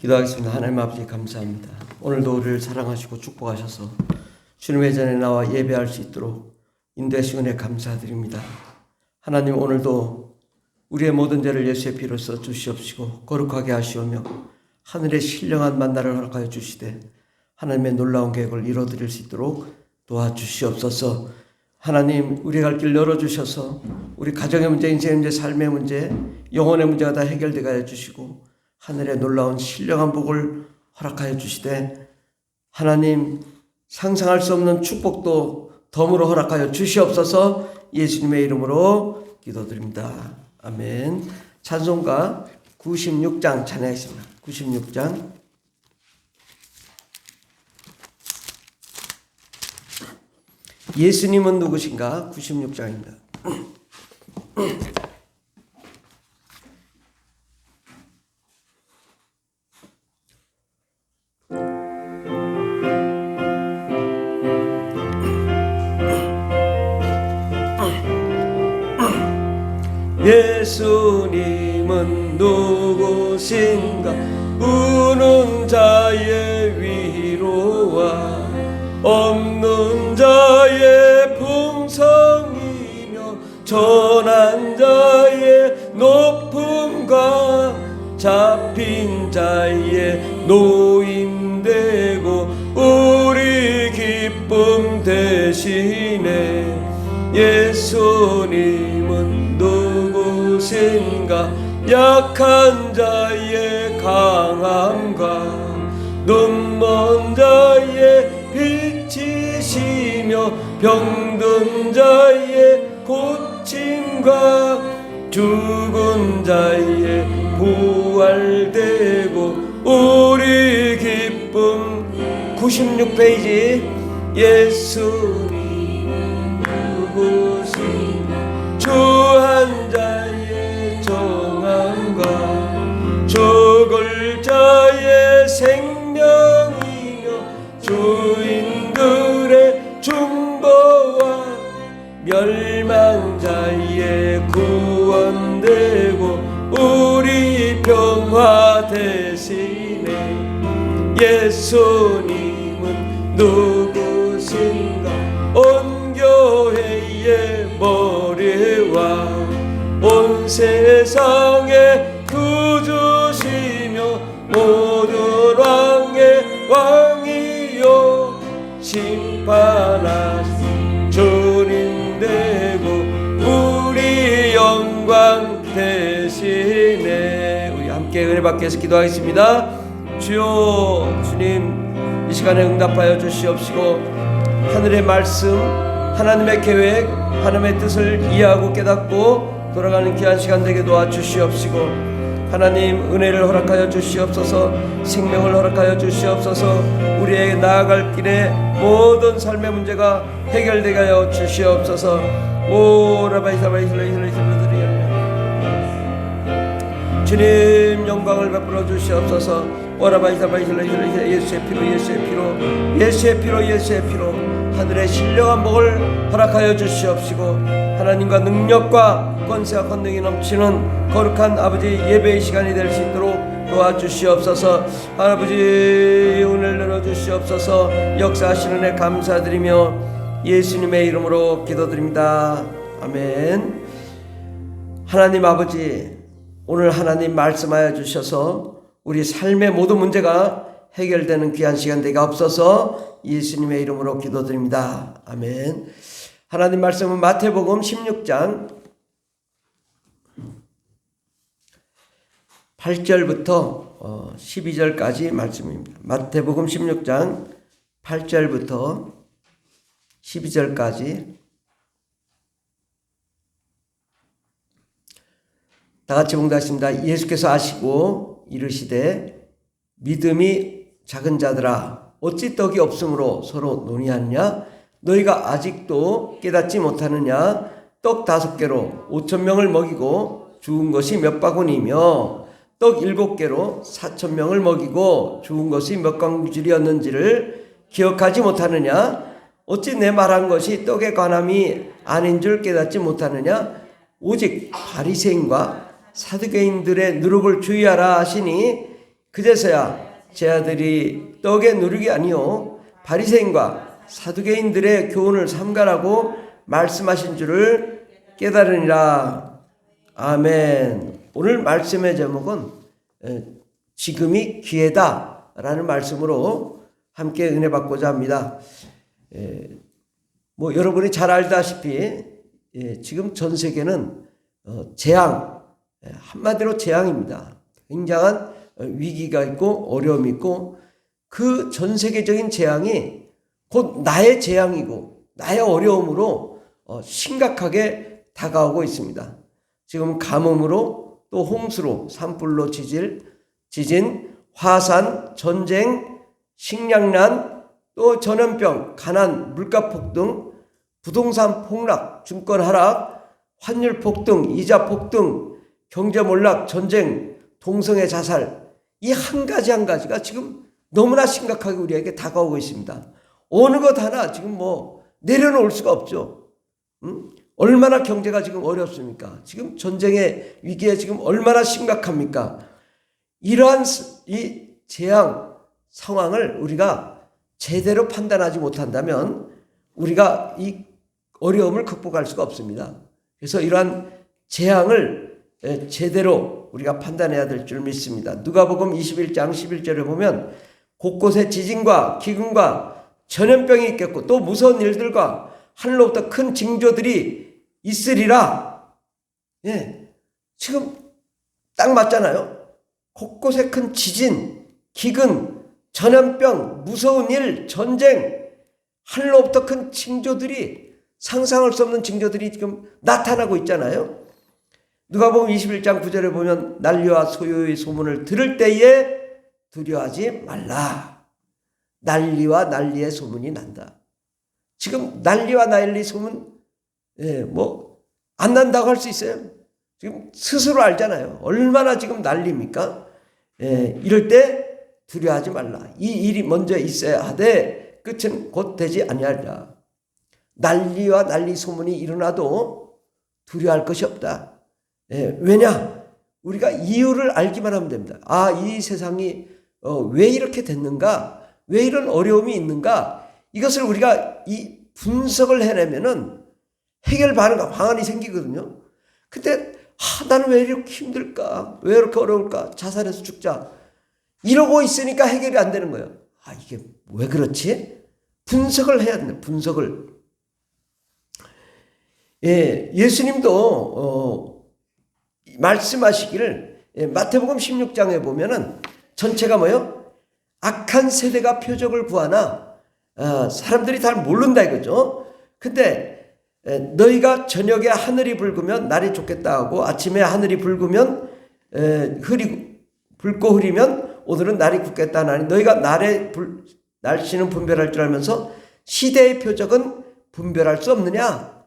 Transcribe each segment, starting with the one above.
기도하겠습니다. 하나님 아버지 감사합니다. 오늘도 우리를 사랑하시고 축복하셔서 주님의 전에 나와 예배할 수 있도록 인도하신 은혜 감사드립니다. 하나님 오늘도 우리의 모든 죄를 예수의 피로써 주시옵시고 거룩하게 하시오며 하늘의 신령한 만나를 허락하여 주시되 하나님의 놀라운 계획을 이루어드릴 수 있도록 도와주시옵소서. 하나님 우리의 갈 길 열어주셔서 우리 가정의 문제, 인생의 문제, 삶의 문제, 영혼의 문제가 다 해결되게 하여 주시고 하늘의 놀라운 신령한 복을 허락하여 주시되 하나님 상상할 수 없는 축복도 덤으로 허락하여 주시옵소서. 예수님의 이름으로 기도드립니다. 아멘. 찬송가 96장 찬양하겠습니다. 96장 예수님은 누구신가? 96장입니다. 예수님은 누구신가? 우는 자의 위로와 없는 자의 풍성이며 전한 자의 높음과 잡힌 자의 노임되고 우리 기쁨 대신에 예수님은 누구신가? 약한 자의 강함과 눈먼 자의 빛이시며 병든 자의 고침과 죽은 자의 부활되고 우리 기쁨 96페이지 예수님 누구신가? 주한 자의 정함과 죽을 자의 생명이며 주인들의 중보와 멸망자의 구원되고 우리 평화 대신에 예수님은 누구신가? 온 교회의 머리와 온 세상의 구주시며 모든 왕의 왕이요 심판하신 주님 되고 우리 영광 대신에 우리 함께 은혜 받기 위해서 기도하겠습니다. 주여 주님 이 시간에 응답하여 주시옵시고 하늘의 말씀 하나님의 계획 하나님의 뜻을 이해하고 깨닫고 돌아가는 귀한 시간 되게 도와주시옵시고 하나님 은혜를 허락하여 주시옵소서. 생명을 허락하여 주시옵소서. 우리의 나아갈 길에 모든 삶의 문제가 해결되게 하여 주시옵소서. 주님 영광을 베풀어 주시옵소서. 예수의 피로 예수의 피로 예수의 피로 예수의 피로 하늘의 신령한 복을 허락하여 주시옵시고 하나님과 능력과 권세와 권능이 넘치는 거룩한 아버지 예배의 시간이 될 수 있도록 도와주시옵소서. 아버지 오늘 열어주시옵소서. 역사하시는 애 감사드리며 예수님의 이름으로 기도드립니다. 아멘. 하나님 아버지 오늘 하나님 말씀하여 주셔서 우리 삶의 모든 문제가 해결되는 귀한 시간 되게 없어서 예수님의 이름으로 기도드립니다. 아멘. 하나님 말씀은 마태복음 16장 8절부터 12절까지 말씀입니다. 마태복음 16장 8절부터 12절까지 다 같이 봉독하십니다. 예수께서 아시고 이르시되 믿음이 작은 자들아 어찌 떡이 없으므로 서로 논의하느냐? 너희가 아직도 깨닫지 못하느냐? 떡 5개로 5,000명을 먹이고 죽은 것이 몇 바구니며 떡 7개로 4,000명을 먹이고 죽은 것이 몇 광줄이었는지를 기억하지 못하느냐? 어찌 내 말한 것이 떡에 관함이 아닌 줄 깨닫지 못하느냐? 오직 바리새인과 사두개인들의 누룩을 주의하라 하시니 그제서야 제 아들이 떡에 누룩이 아니요 바리새인과 사두개인들의 교훈을 삼가라고 말씀하신 줄을 깨달으니라. 아멘. 오늘 말씀의 제목은 지금이 기회다라는 말씀으로 함께 은혜 받고자 합니다. 여러분이 잘 알다시피 지금 전 세계는 재앙, 한마디로 재앙입니다. 굉장한 위기가 있고 어려움이 있고 그 전 세계적인 재앙이 곧 나의 재앙이고 나의 어려움으로 심각하게 다가오고 있습니다. 지금 가뭄으로 또 홍수로 산불로 지진, 화산, 전쟁, 식량난, 또 전염병, 가난, 물가 폭등, 부동산 폭락, 증권 하락, 환율 폭등, 이자 폭등, 경제 몰락, 전쟁, 동성애 자살, 이 한 가지 한 가지가 지금 너무나 심각하게 우리에게 다가오고 있습니다. 어느 것 하나 지금 내려놓을 수가 없죠. 얼마나 경제가 지금 어렵습니까? 지금 전쟁의 위기에 지금 얼마나 심각합니까? 이러한 이 재앙 상황을 우리가 제대로 판단하지 못한다면 우리가 이 어려움을 극복할 수가 없습니다. 그래서 이러한 재앙을 제대로 우리가 판단해야 될 줄 믿습니다. 누가복음 21장 11절에 보면 곳곳에 지진과 기근과 전염병이 있겠고 또 무서운 일들과 하늘로부터 큰 징조들이 있으리라. 지금 딱 맞잖아요. 곳곳에 큰 지진, 기근, 전염병, 무서운 일, 전쟁, 하늘로부터 큰 징조들이 상상할 수 없는 징조들이 지금 나타나고 있잖아요. 누가복음 21장 9절에 보면 난리와 소요의 소문을 들을 때에 두려워하지 말라. 난리와 난리의 소문이 난다. 지금 난리와 난리 소문 안 난다고 할 수 있어요? 지금 스스로 알잖아요. 얼마나 지금 난리입니까? 이럴 때 두려워하지 말라. 이 일이 먼저 있어야 하되 끝은 곧 되지 아니하리라. 난리와 난리 소문이 일어나도 두려워할 것이 없다. 왜냐? 우리가 이유를 알기만 하면 됩니다. 이 세상이 왜 이렇게 됐는가? 왜 이런 어려움이 있는가? 이것을 우리가 이 분석을 해내면은 해결 방안이 생기거든요. 근데 나는 왜 이렇게 힘들까? 왜 이렇게 어려울까? 자살해서 죽자. 이러고 있으니까 해결이 안 되는 거예요. 이게 왜 그렇지? 분석을 해야 된다. 분석을. 예수님도 말씀하시기를 마태복음 16장에 보면은 전체가 뭐예요? 악한 세대가 표적을 구하나 사람들이 잘 모른다 이거죠. 근데 너희가 저녁에 하늘이 붉으면 날이 좋겠다 하고 아침에 하늘이 붉으면 붉고 흐리면 오늘은 날이 굳겠다 하나니 너희가 날씨는 분별할 줄 알면서 시대의 표적은 분별할 수 없느냐?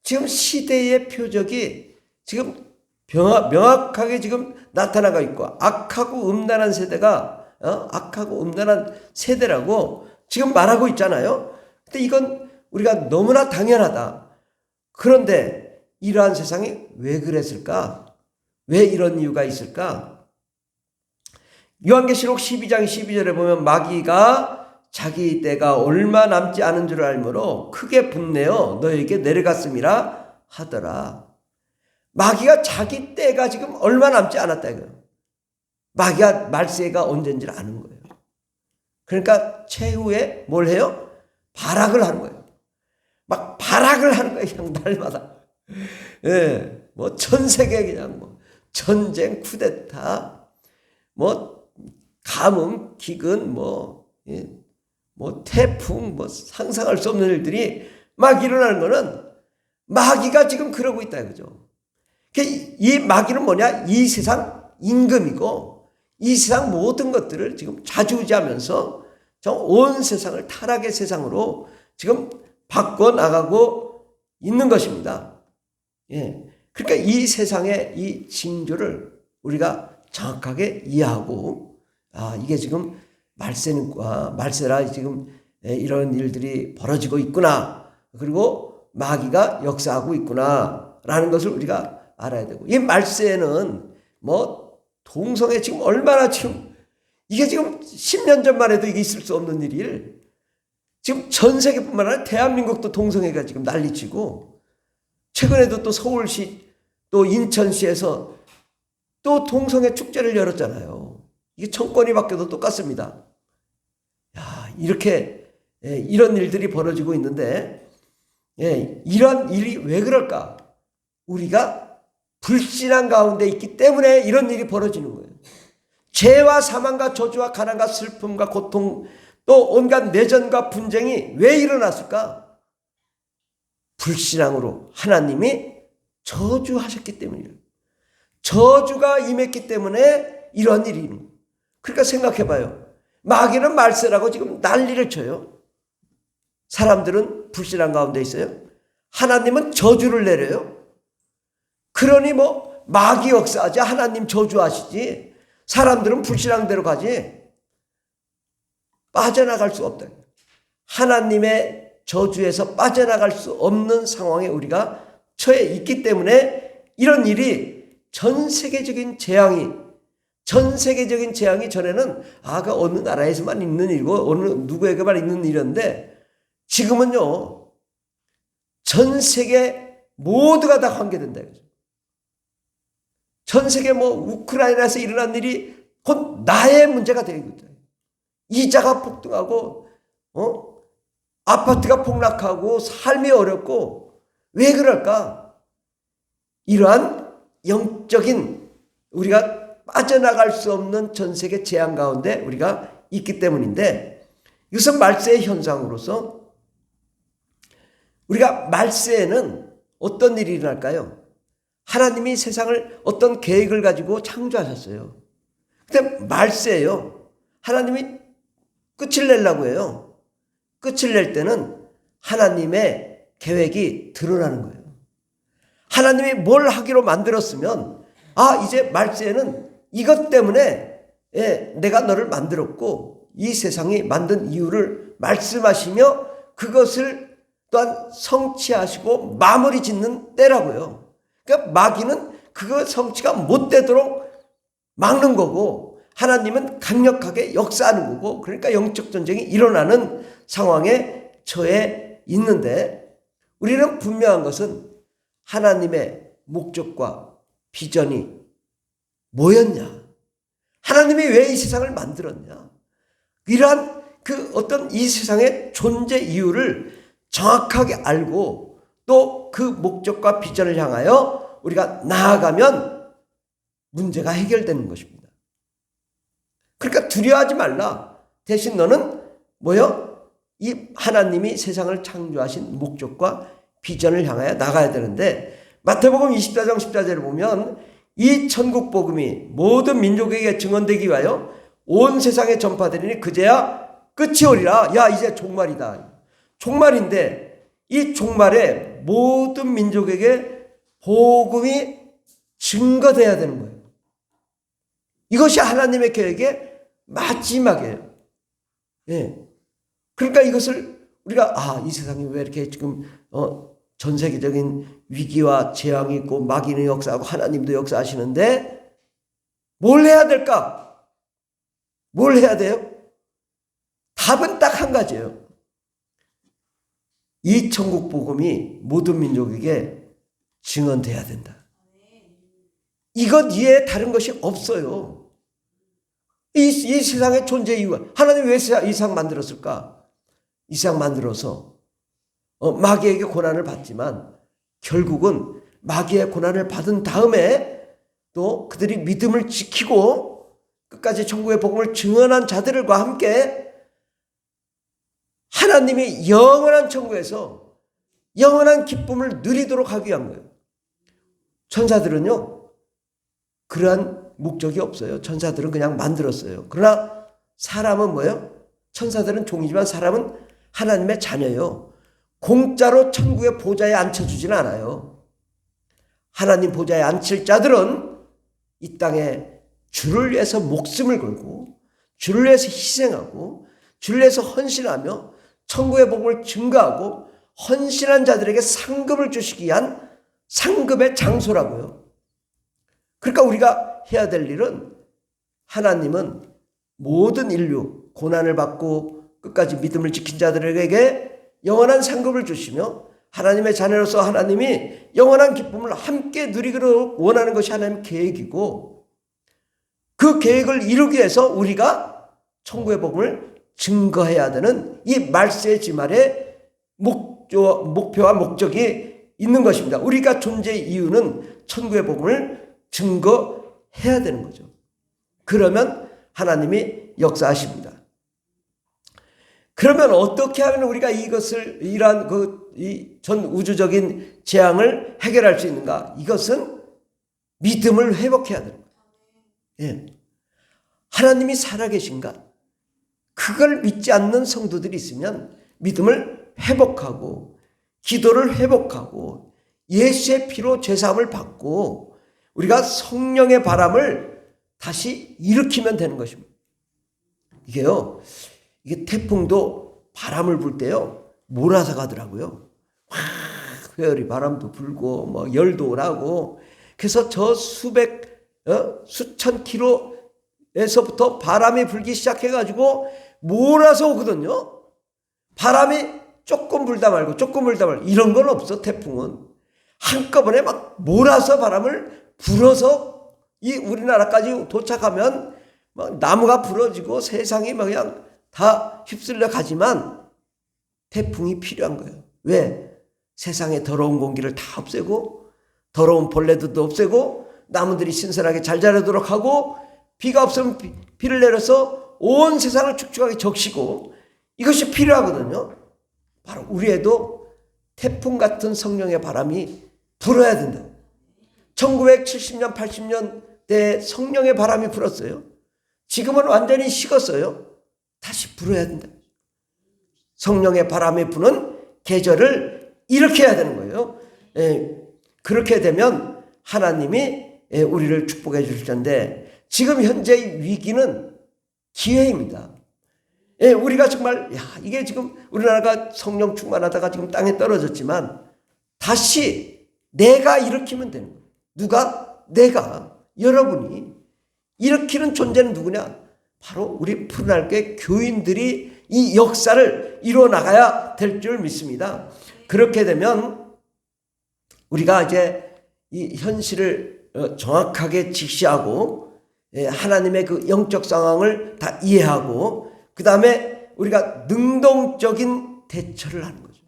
지금 시대의 표적이 지금 명확하게 지금 나타나고 있고 악하고 음란한 세대가 악하고 음란한 세대라고 지금 말하고 있잖아요. 근데 이건 우리가 너무나 당연하다. 그런데 이러한 세상이 왜 그랬을까? 왜 이런 이유가 있을까? 요한계시록 12장 12절에 보면 마귀가 자기 때가 얼마 남지 않은 줄 알므로 크게 분내어 너에게 내려갔음이라 하더라. 마귀가 자기 때가 지금 얼마 남지 않았다 이거예요. 마귀가 말세가 언제인지를 아는 거예요. 그러니까 최후에 뭘 해요? 발악을 하는 거예요. 막 발악을 하는 거예요. 그냥 날마다. 전 세계 그냥 전쟁, 쿠데타, 가뭄, 기근, 태풍, 상상할 수 없는 일들이 막 일어나는 거는 마귀가 지금 그러고 있다 이거죠. 이 마귀는 뭐냐? 이 세상 임금이고 이 세상 모든 것들을 지금 좌지우지하면서 온 세상을 타락의 세상으로 지금 바꿔나가고 있는 것입니다. 그러니까 이 세상의 이 징조를 우리가 정확하게 이해하고 이게 지금 말세라 지금 이런 일들이 벌어지고 있구나. 그리고 마귀가 역사하고 있구나 라는 것을 우리가 알아야 되고 이 말세는 동성애 지금 얼마나 지금 이게 지금 10년 전만 해도 이게 있을 수 없는 일일 지금 전 세계뿐만 아니라 대한민국도 동성애가 지금 난리치고 최근에도 또 서울시 또 인천시에서 또 동성애 축제를 열었잖아요. 이게 정권이 바뀌어도 똑같습니다. 야, 이렇게 이런 일들이 벌어지고 있는데 이런 일이 왜 그럴까? 우리가 불신앙 가운데 있기 때문에 이런 일이 벌어지는 거예요. 죄와 사망과 저주와 가난과 슬픔과 고통 또 온갖 내전과 분쟁이 왜 일어났을까? 불신앙으로 하나님이 저주하셨기 때문이에요. 저주가 임했기 때문에 이런 일이 있는 거예요. 그러니까 생각해봐요. 마귀는 말세라고 지금 난리를 쳐요. 사람들은 불신앙 가운데 있어요. 하나님은 저주를 내려요. 그러니 뭐 마귀 역사하지 하나님 저주하시지 사람들은 불신앙대로 가지 빠져나갈 수 없다. 하나님의 저주에서 빠져나갈 수 없는 상황에 우리가 처해 있기 때문에 이런 일이 전 세계적인 재앙이 전에는 그 어느 나라에서만 있는 일이고 어느 누구에게만 있는 일인데 지금은요 전 세계 모두가 다 관계된다. 전 세계 뭐 우크라이나에서 일어난 일이 곧 나의 문제가 되거든요. 이자가 폭등하고 아파트가 폭락하고 삶이 어렵고 왜 그럴까? 이러한 영적인 우리가 빠져나갈 수 없는 전 세계 재앙 가운데 우리가 있기 때문인데 이것은 말세의 현상으로서 우리가 말세에는 어떤 일이 일어날까요? 하나님이 세상을 어떤 계획을 가지고 창조하셨어요. 근데 말세예요. 하나님이 끝을 내려고 해요. 끝을 낼 때는 하나님의 계획이 드러나는 거예요. 하나님이 뭘 하기로 만들었으면 이제 말세에는 이것 때문에 내가 너를 만들었고 이 세상이 만든 이유를 말씀하시며 그것을 또한 성취하시고 마무리 짓는 때라고요. 그러니까 마귀는 그거 성취가 못 되도록 막는 거고 하나님은 강력하게 역사하는 거고 그러니까 영적 전쟁이 일어나는 상황에 처해 있는데 우리는 분명한 것은 하나님의 목적과 비전이 뭐였냐? 하나님이 왜 이 세상을 만들었냐? 이러한 그 어떤 이 세상의 존재 이유를 정확하게 알고 또 그 목적과 비전을 향하여 우리가 나아가면 문제가 해결되는 것입니다. 그러니까 두려워하지 말라. 대신 너는 이 하나님이 세상을 창조하신 목적과 비전을 향하여 나가야 되는데 마태복음 24장 14절을 보면 이 천국 복음이 모든 민족에게 증언되기 위하여 온 세상에 전파되리니 그제야 끝이 오리라. 야 이제 종말이다. 종말인데 이 종말에 모든 민족에게 복음이 증거돼야 되는 거예요. 이것이 하나님의 계획의 마지막이에요. 그러니까 이것을 우리가 이 세상이 왜 이렇게 지금 전 세계적인 위기와 재앙이 있고 마귀는 역사하고 하나님도 역사하시는데 뭘 해야 될까? 뭘 해야 돼요? 답은 딱 한 가지예요. 이 천국 복음이 모든 민족에게 증언돼야 된다. 이것 이외에 다른 것이 없어요. 이 세상의 존재 이유가 하나님이 왜 이 세상 만들었을까? 이 세상 만들어서 마귀에게 고난을 받지만 결국은 마귀의 고난을 받은 다음에 또 그들이 믿음을 지키고 끝까지 천국의 복음을 증언한 자들과 함께 하나님이 영원한 천국에서 영원한 기쁨을 누리도록 하기 위한 거예요. 천사들은요 그러한 목적이 없어요. 천사들은 그냥 만들었어요. 그러나 사람은 뭐예요? 천사들은 종이지만 사람은 하나님의 자녀예요. 공짜로 천국의 보좌에 앉혀주지는 않아요. 하나님 보좌에 앉힐 자들은 이 땅에 주를 위해서 목숨을 걸고 주를 위해서 희생하고 주를 위해서 헌신하며 천국의 복음을 증거하고 헌신한 자들에게 상급을 주시기 위한 상급의 장소라고요. 그러니까 우리가 해야 될 일은 하나님은 모든 인류 고난을 받고 끝까지 믿음을 지킨 자들에게 영원한 상급을 주시며 하나님의 자녀로서 하나님이 영원한 기쁨을 함께 누리기를 원하는 것이 하나님의 계획이고, 그 계획을 이루기 위해서 우리가 천국의 복음을 증거해야 되는 이 말세의 지말의 목표와 목적이 있는 것입니다. 우리가 존재의 이유는 천국의 복음을 증거해야 되는 거죠. 그러면 하나님이 역사하십니다. 그러면 어떻게 하면 우리가 이러한 이 전 우주적인 재앙을 해결할 수 있는가? 이것은 믿음을 회복해야 되는 거예요. 예. 하나님이 살아계신가? 그걸 믿지 않는 성도들이 있으면 믿음을 회복하고 기도를 회복하고 예수의 피로 죄사함을 받고 우리가 성령의 바람을 다시 일으키면 되는 것입니다. 이게 태풍도 바람을 불 때요, 몰아서 가더라고요. 회오리 바람도 불고 열도 나고, 그래서 저 수천 킬로에서부터 바람이 불기 시작해가지고 몰아서 오거든요. 바람이 조금 불다 말고 이런 건 없어. 태풍은 한꺼번에 막 몰아서 바람을 불어서 이 우리나라까지 도착하면 막 나무가 부러지고 세상이 막 그냥 다 휩쓸려 가지만 태풍이 필요한 거예요. 왜? 세상에 더러운 공기를 다 없애고 더러운 벌레들도 없애고 나무들이 신선하게 잘 자라도록 하고, 비가 없으면 비를 내려서 온 세상을 축축하게 적시고, 이것이 필요하거든요. 바로 우리에도 태풍 같은 성령의 바람이 불어야 된다. 1970년 80년대에 성령의 바람이 불었어요. 지금은 완전히 식었어요. 다시 불어야 된다. 성령의 바람이 부는 계절을 일으켜야 되는 거예요. 그렇게 되면 하나님이 우리를 축복해 주실 텐데, 지금 현재의 위기는 기회입니다. 우리가 정말 이게 지금 우리나라가 성령 충만하다가 지금 땅에 떨어졌지만 다시 내가 일으키면 되는 거예요. 누가? 내가, 여러분이 일으키는 존재는 누구냐? 바로 우리 푸른하늘교회 교인들이 이 역사를 이루어 나가야 될 줄 믿습니다. 그렇게 되면 우리가 이제 이 현실을 정확하게 직시하고 하나님의 그 영적 상황을 다 이해하고, 그 다음에 우리가 능동적인 대처를 하는 거죠.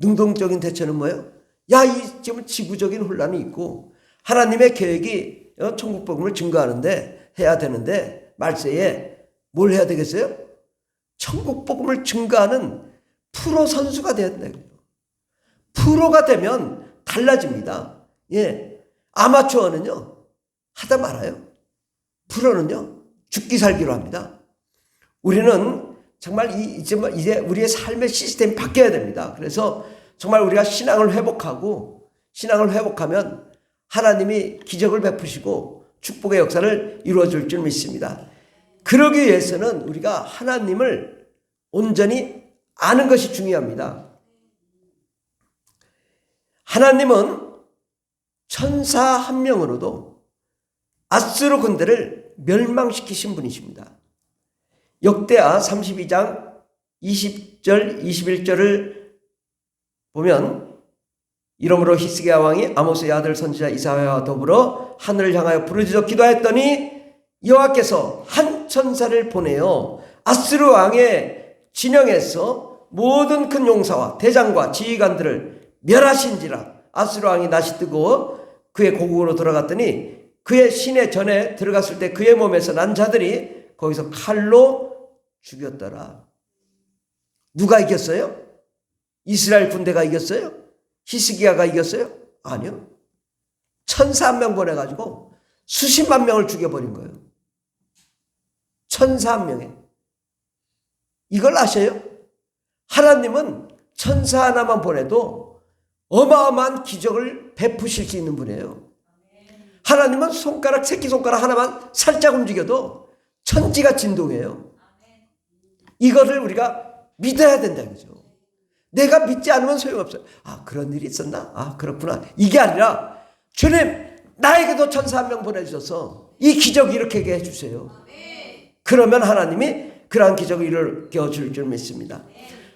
능동적인 대처는 뭐예요? 이 지금 지구적인 혼란이 있고 하나님의 계획이 천국 복음을 증거하는데 해야 되는데, 말세에 뭘 해야 되겠어요? 천국 복음을 증거하는 프로 선수가 돼야 된다. 프로가 되면 달라집니다. 아마추어는요 하다 말아요. 프로는요 죽기 살기로 합니다. 우리는 정말 이제 우리의 삶의 시스템이 바뀌어야 됩니다. 그래서 정말 우리가 신앙을 회복하면 하나님이 기적을 베푸시고 축복의 역사를 이루어줄 줄 믿습니다. 그러기 위해서는 우리가 하나님을 온전히 아는 것이 중요합니다. 하나님은 천사 한 명으로도 아수르 군대를 멸망시키신 분이십니다. 역대하 32장 20절 21절을 보면, 이러므로 히스기야 왕이 아모스의 아들 선지자 이사야와 더불어 하늘을 향하여 부르짖어 기도하였더니 여호와께서 한 천사를 보내어 아수르 왕의 진영에서 모든 큰 용사와 대장과 지휘관들을 멸하신지라. 아수르 왕이 낯이 뜨고 그의 고국으로 돌아갔더니 그의 시내 전에 들어갔을 때 그의 몸에서 난 자들이 거기서 칼로 죽였더라. 누가 이겼어요? 이스라엘 군대가 이겼어요? 히스기야가 이겼어요? 아니요. 천사 한 명 보내가지고 수십만 명을 죽여버린 거예요. 천사 한 명에. 이걸 아셔요? 하나님은 천사 하나만 보내도 어마어마한 기적을 베푸실 수 있는 분이에요. 하나님은 새끼손가락 하나만 살짝 움직여도 천지가 진동해요. 이거를 우리가 믿어야 된다는 거죠. 내가 믿지 않으면 소용없어요. 그런 일이 있었나? 그렇구나. 이게 아니라, 주님 나에게도 천사 한 명 보내주셔서 이 기적 일으키게 해주세요. 그러면 하나님이 그러한 기적을 일으켜 줄 줄 믿습니다.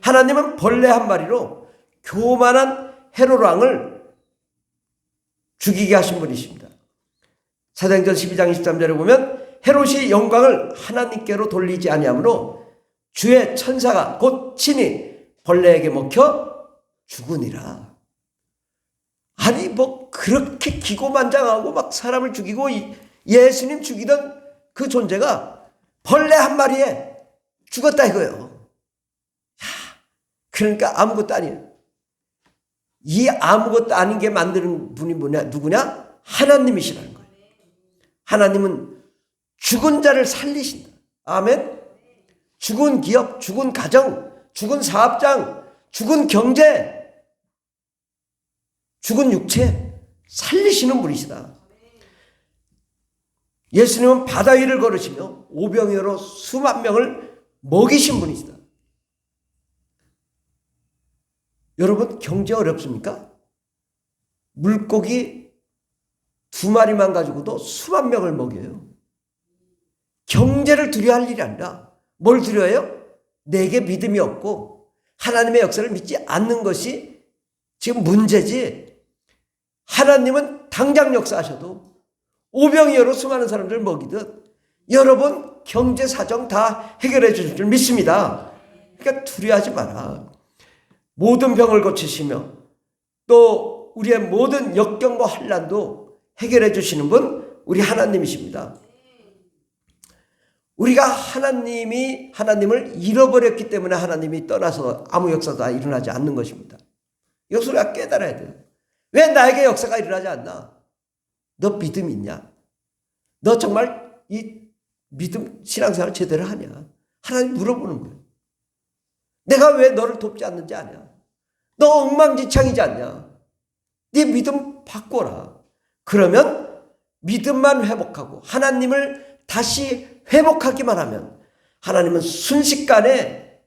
하나님은 벌레 한 마리로 교만한 헤롯 왕을 죽이게 하신 분이십니다. 사도행전 12장 23절에 보면 헤롯이 영광을 하나님께로 돌리지 아니하므로 주의 천사가 곧 친히 벌레에게 먹혀 죽으니라. 아니 뭐 그렇게 기고만장하고 막 사람을 죽이고 예수님 죽이던 그 존재가 벌레 한 마리에 죽었다 이거예요. 그러니까 아무것도 아니에요. 이 아무것도 아닌 게 만드는 분이 누구냐? 하나님이시라는 거예요. 하나님은 죽은 자를 살리신다. 아멘. 죽은 기업, 죽은 가정, 죽은 사업장, 죽은 경제, 죽은 육체 살리시는 분이시다. 예수님은 바다 위를 걸으시며 오병이어로 수만 명을 먹이신 분이시다. 여러분 경제 어렵습니까? 물고기 2마리만 가지고도 수만 명을 먹여요. 경제를 두려워할 일이 아니라 뭘 두려워해요? 내게 믿음이 없고 하나님의 역사를 믿지 않는 것이 지금 문제지. 하나님은 당장 역사하셔도 오병이어로 수많은 사람들을 먹이듯 여러분 경제 사정 다 해결해 주실 줄 믿습니다. 그러니까 두려워하지 마라. 모든 병을 고치시며 또 우리의 모든 역경과 환난도 해결해 주시는 분 우리 하나님이십니다. 우리가 하나님을 잃어버렸기 때문에 하나님이 떠나서 아무 역사도 다 일어나지 않는 것입니다. 이것을 우리가 깨달아야 돼요. 왜 나에게 역사가 일어나지 않나? 너 믿음 있냐? 너 정말 이 믿음 신앙생활 제대로 하냐? 하나님 물어보는 거예요. 내가 왜 너를 돕지 않는지 아냐? 너 엉망진창이지 않냐? 네 믿음 바꿔라. 그러면 믿음만 회복하고 하나님을 다시 회복하기만 하면 하나님은 순식간에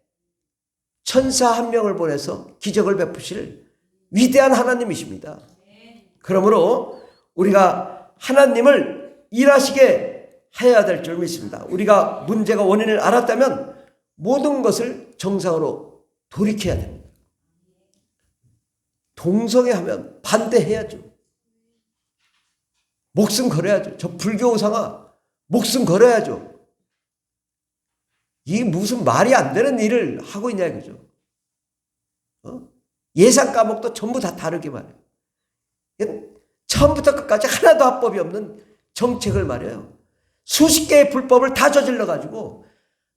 천사 한 명을 보내서 기적을 베푸실 위대한 하나님이십니다. 그러므로 우리가 하나님을 일하시게 해야 될 줄 믿습니다. 우리가 문제가 원인을 알았다면 모든 것을 정상으로 돌이켜야 됩니다. 동성애하면 반대해야죠. 목숨 걸어야죠. 저 불교 우상아 목숨 걸어야죠. 이게 무슨 말이 안 되는 일을 하고 있냐 이거죠. 예산 과목도 전부 다 다르게 말해요. 처음부터 끝까지 하나도 합법이 없는 정책을 말해요. 수십 개의 불법을 다 저질러가지고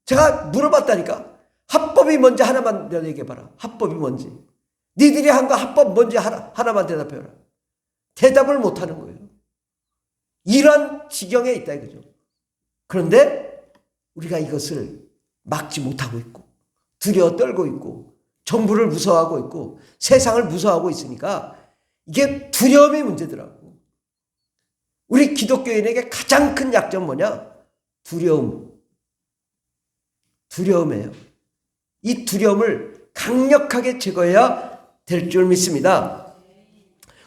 제가 물어봤다니까. 합법이 뭔지 하나만 얘기해봐라. 합법이 뭔지. 니들이 한 거 합법 뭔지 하나만 대답해라. 대답을 못하는 거예요. 이런 지경에 있다 이거죠. 그런데 우리가 이것을 막지 못하고 있고 두려워 떨고 있고 정부를 무서워하고 있고 세상을 무서워하고 있으니까 이게 두려움이 문제더라고. 우리 기독교인에게 가장 큰 약점 뭐냐? 두려움이에요. 이 두려움을 강력하게 제거해야 될 줄 믿습니다.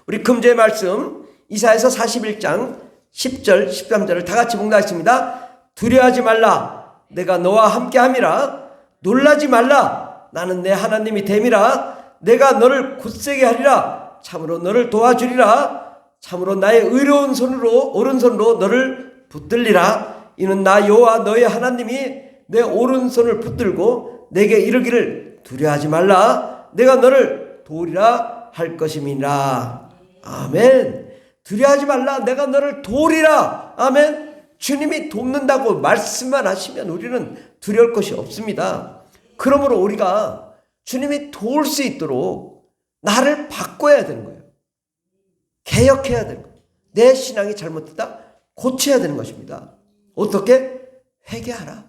우리 금주의 말씀 이사야서 41장 10절 13절을 다 같이 봉독하겠습니다. 두려워하지 말라. 내가 너와 함께함이라. 놀라지 말라. 나는 내 하나님이 됨이라. 내가 너를 굳세게 하리라. 참으로 너를 도와주리라. 참으로 나의 의로운 손으로 오른손으로 너를 붙들리라. 이는 나 여호와 너의 하나님이 내 오른손을 붙들고 내게 이르기를 두려워하지 말라. 내가 너를 도우리라 할 것임이라. 아멘. 두려워하지 말라. 내가 너를 도우리라. 아멘. 주님이 돕는다고 말씀만 하시면 우리는 두려울 것이 없습니다. 그러므로 우리가 주님이 도울 수 있도록 나를 바꿔야 되는 거예요. 개혁해야 되는 거예요. 내 신앙이 잘못됐다 고쳐야 되는 것입니다. 어떻게? 회개하라.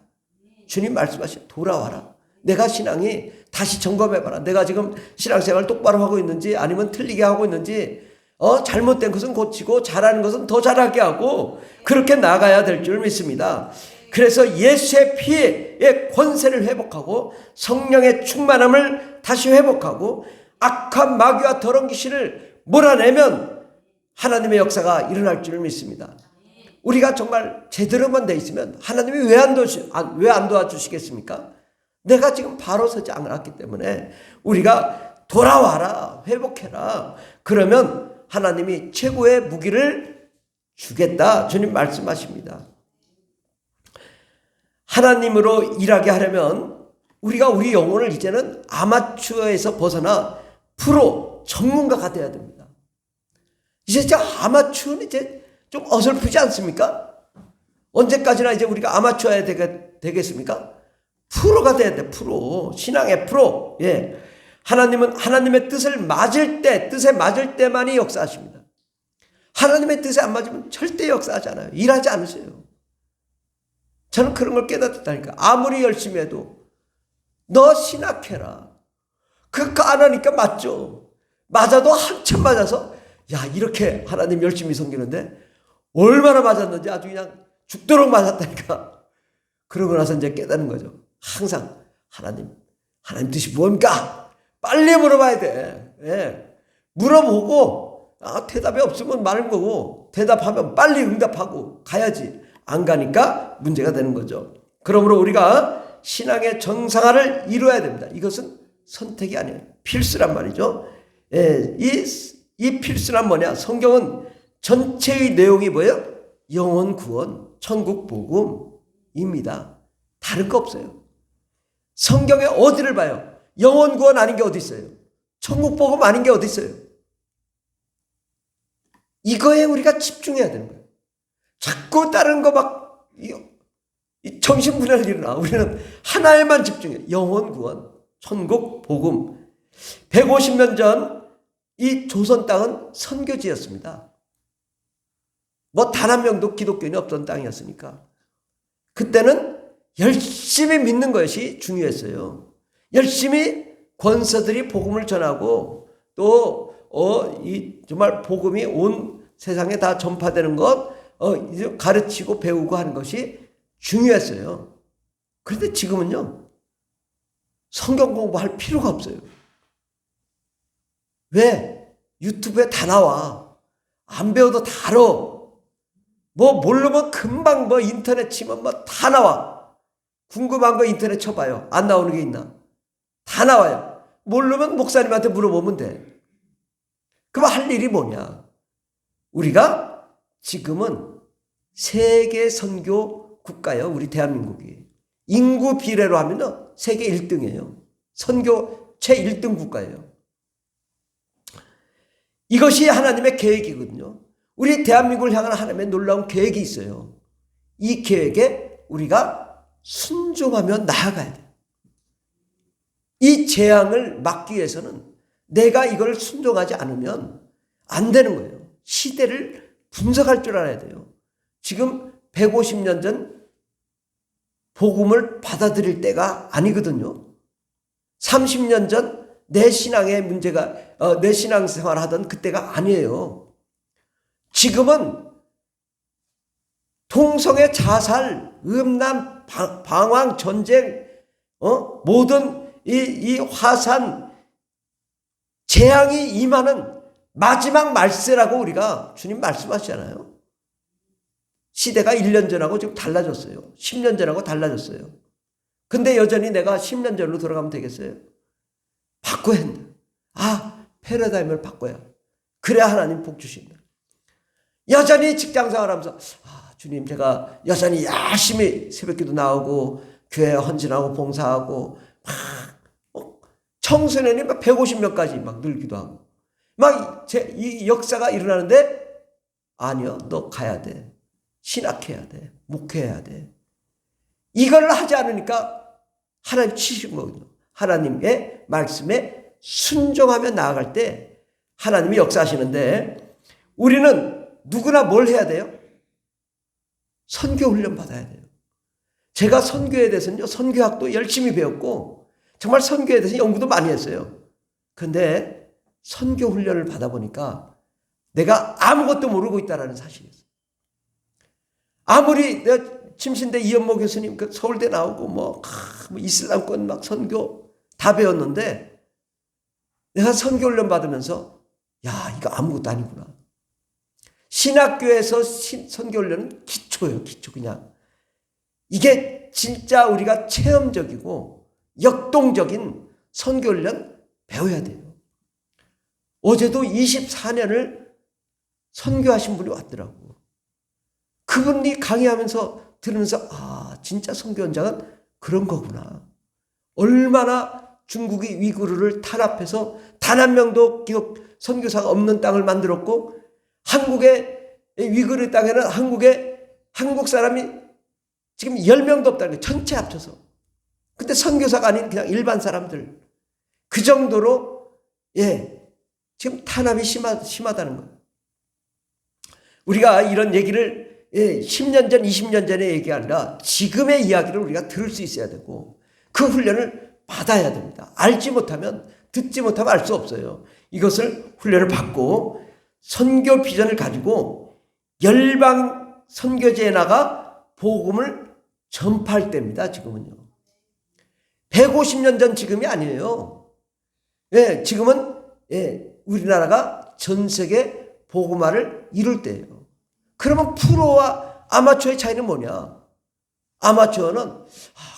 주님 말씀하신 돌아와라. 내가 신앙이 다시 점검해봐라. 내가 지금 신앙생활 똑바로 하고 있는지 아니면 틀리게 하고 있는지 잘못된 것은 고치고 잘하는 것은 더 잘하게 하고 그렇게 나가야 될 줄 믿습니다. 그래서 예수의 피의 권세를 회복하고 성령의 충만함을 다시 회복하고 악한 마귀와 더러운 귀신을 몰아내면 하나님의 역사가 일어날 줄 믿습니다. 우리가 정말 제대로만 돼 있으면 하나님이 왜 안 도와주시겠습니까? 내가 지금 바로 서지 않았기 때문에 우리가 돌아와라, 회복해라. 그러면 하나님이 최고의 무기를 주겠다. 주님 말씀하십니다. 하나님으로 일하게 하려면 우리가 우리 영혼을 이제는 아마추어에서 벗어나 프로, 전문가가 돼야 됩니다. 이제 진짜 아마추어는 이제 좀 어설프지 않습니까? 언제까지나 이제 우리가 아마추어야 되겠습니까? 프로가 돼야 돼, 프로. 신앙의 프로. 예. 하나님은 하나님의 뜻에 맞을 때만이 역사하십니다. 하나님의 뜻에 안 맞으면 절대 역사하지 않아요. 일하지 않으세요. 저는 그런 걸 깨닫았다니까. 아무리 열심히 해도 너 신학해라. 그거 안 하니까 맞죠. 맞아도 한참 맞아서 야, 이렇게 하나님 열심히 섬기는데 얼마나 맞았는지 아주 그냥 죽도록 맞았다니까. 그러고 나서 이제 깨닫는 거죠. 항상 하나님 뜻이 뭡니까? 빨리 물어봐야 돼. 예. 물어보고 대답이 없으면 마는 거고 대답하면 빨리 응답하고 가야지. 안 가니까 문제가 되는 거죠. 그러므로 우리가 신앙의 정상화를 이루어야 됩니다. 이것은 선택이 아니에요. 필수란 말이죠. 예. 이 필수란 뭐냐? 성경은 전체의 내용이 뭐예요? 영혼 구원, 천국 복음입니다. 다른 거 없어요. 성경에 어디를 봐요? 영혼 구원 아닌 게 어디 있어요? 천국 복음 아닌 게 어디 있어요? 이거에 우리가 집중해야 되는 거예요. 자꾸 다른 거 막 정신분열 일어나. 우리는 하나에만 집중해요. 영혼 구원, 천국 복음. 150년 전 이 조선 땅은 선교지였습니다. 뭐 단 한 명도 기독교인이 없던 땅이었으니까. 그때는 열심히 믿는 것이 중요했어요. 열심히 권사들이 복음을 전하고 또 정말 복음이 온 세상에 다 전파되는 것 가르치고 배우고 하는 것이 중요했어요. 그런데 지금은요. 성경 공부할 필요가 없어요. 왜? 유튜브에 다 나와. 안 배워도 다 알아. 모르면 금방 인터넷 치면 다 나와. 궁금한 거 인터넷 쳐봐요. 안 나오는 게 있나? 다 나와요. 모르면 목사님한테 물어보면 돼. 그럼 할 일이 뭐냐? 우리가 지금은 세계 선교 국가예요. 우리 대한민국이. 인구 비례로 하면 세계 1등이에요. 선교 제1등 국가예요. 이것이 하나님의 계획이거든요. 우리 대한민국을 향한 하나님의 놀라운 계획이 있어요. 이 계획에 우리가 순종하며 나아가야 돼요. 이 재앙을 막기 위해서는 내가 이걸 순종하지 않으면 안 되는 거예요. 시대를 분석할 줄 알아야 돼요. 지금 150년 전 복음을 받아들일 때가 아니거든요. 30년 전 내 신앙의 문제가 내 신앙생활 하던 그때가 아니에요. 지금은 동성애, 자살, 음란, 방황, 전쟁, 모든 이 화산, 재앙이 임하는 마지막 말세라고 우리가 주님 말씀하시잖아요. 시대가 1년 전하고 지금 달라졌어요. 10년 전하고 달라졌어요. 근데 여전히 내가 10년 전으로 돌아가면 되겠어요? 바꿔야 한다. 패러다임을 바꿔야. 그래야 하나님 복 주신다. 여전히 직장생활하면서 주님 제가 여전히 열심히 새벽기도 나오고 교회 헌신하고 봉사하고 청소년이 150명까지 막 늘기도 하고 이 역사가 일어나는데 아니요, 너 가야 돼. 신학해야 돼. 목회해야 돼. 이걸 하지 않으니까 하나님 치신 거거든요. 하나님의 말씀에 순종하며 나아갈 때 하나님이 역사하시는데 우리는 누구나 뭘 해야 돼요? 선교 훈련 받아야 돼요. 제가 선교에 대해서는요, 선교학도 열심히 배웠고 정말 선교에 대해서 연구도 많이 했어요. 그런데 선교 훈련을 받아보니까 내가 아무것도 모르고 있다는 사실이었어요. 아무리 내가 침신대 이현모 교수님 서울대 나오고 이슬람권 막 선교 다 배웠는데 내가 선교 훈련 받으면서 이거 아무것도 아니구나. 신학교에서 선교훈련은 기초예요. 기초. 그냥 이게 진짜 우리가 체험적이고 역동적인 선교훈련 배워야 돼요. 어제도 24년을 선교하신 분이 왔더라고. 그분이 강의하면서 들으면서 진짜 선교 현장은 그런 거구나. 얼마나 중국이 위구르를 탄압해서 단 한 명도 선교사가 없는 땅을 만들었고, 한국의 위구르 땅에는 한국 사람이 지금 10명도 없다는 거예요. 전체 합쳐서. 근데 선교사가 아닌 그냥 일반 사람들. 그 정도로 지금 탄압이 심하다는 거예요. 우리가 이런 얘기를 10년 전, 20년 전에 얘기 아니라 지금의 이야기를 우리가 들을 수 있어야 되고 그 훈련을 받아야 됩니다. 알지 못하면, 듣지 못하면 알 수 없어요. 이것을 훈련을 받고 선교 비전을 가지고 열방 선교지에 나가 복음을 전파할 때입니다. 지금은요. 150년 전 지금이 아니에요. 지금은 우리나라가 전 세계 복음화를 이룰 때예요. 그러면 프로와 아마추어의 차이는 뭐냐? 아마추어는